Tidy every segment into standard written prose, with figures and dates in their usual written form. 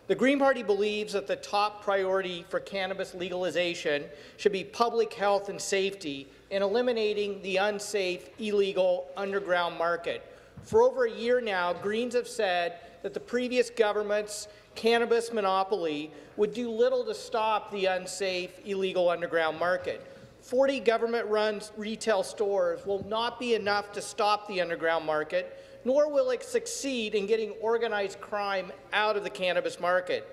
The Green Party believes that the top priority for cannabis legalization should be public health and safety and eliminating the unsafe, illegal underground market. For over a year now, Greens have said that the previous government's cannabis monopoly would do little to stop the unsafe, illegal underground market. 40 government-run retail stores will not be enough to stop the underground market, nor will it succeed in getting organized crime out of the cannabis market.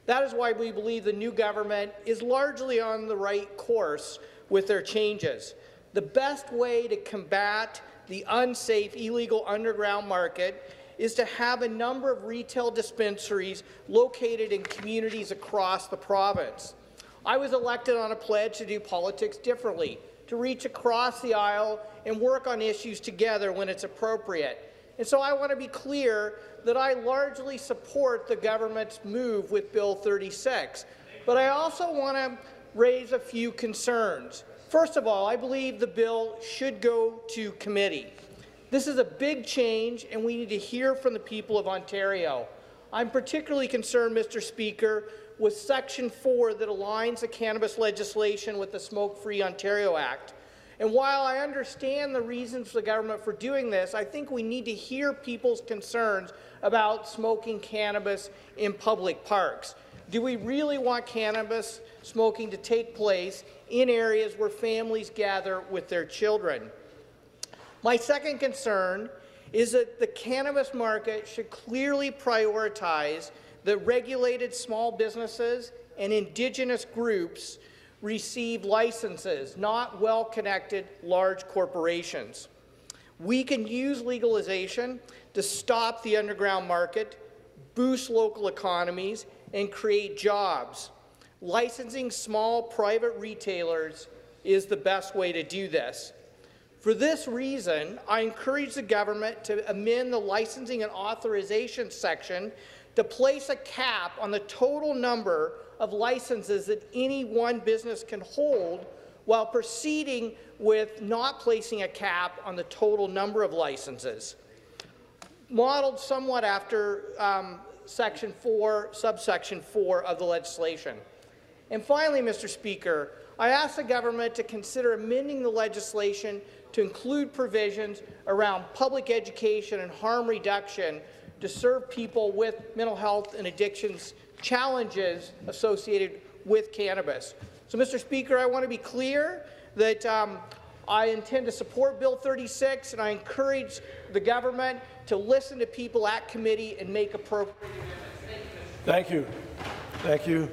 That is why we believe the new government is largely on the right course with their changes. The best way to combat the unsafe, illegal underground market is to have a number of retail dispensaries located in communities across the province. I was elected on a pledge to do politics differently, to reach across the aisle and work on issues together when it's appropriate. And so I want to be clear that I largely support the government's move with Bill 36, but I also want to raise a few concerns. First of all, I believe the bill should go to committee. This is a big change, and we need to hear from the people of Ontario. I'm particularly concerned, Mr. Speaker, with Section 4 that aligns the cannabis legislation with the Smoke-Free Ontario Act. And while I understand the reasons for the government for doing this, I think we need to hear people's concerns about smoking cannabis in public parks. Do we really want cannabis smoking to take place in areas where families gather with their children? My second concern is that the cannabis market should clearly prioritize that regulated small businesses and Indigenous groups receive licenses, not well-connected large corporations. We can use legalization to stop the underground market, boost local economies, and create jobs. Licensing small private retailers is the best way to do this. For this reason, I encourage the government to amend the licensing and authorization section to place a cap on the total number of licenses that any one business can hold, while proceeding with not placing a cap on the total number of licenses, modelled somewhat after Section 4, subsection 4 of the legislation. And finally, Mr. Speaker, I ask the government to consider amending the legislation to include provisions around public education and harm reduction to serve people with mental health and addictions challenges associated with cannabis. So, Mr. Speaker, I want to be clear that I intend to support Bill 36, and I encourage the government to listen to people at committee and make appropriate amendments. Thank you. Thank you.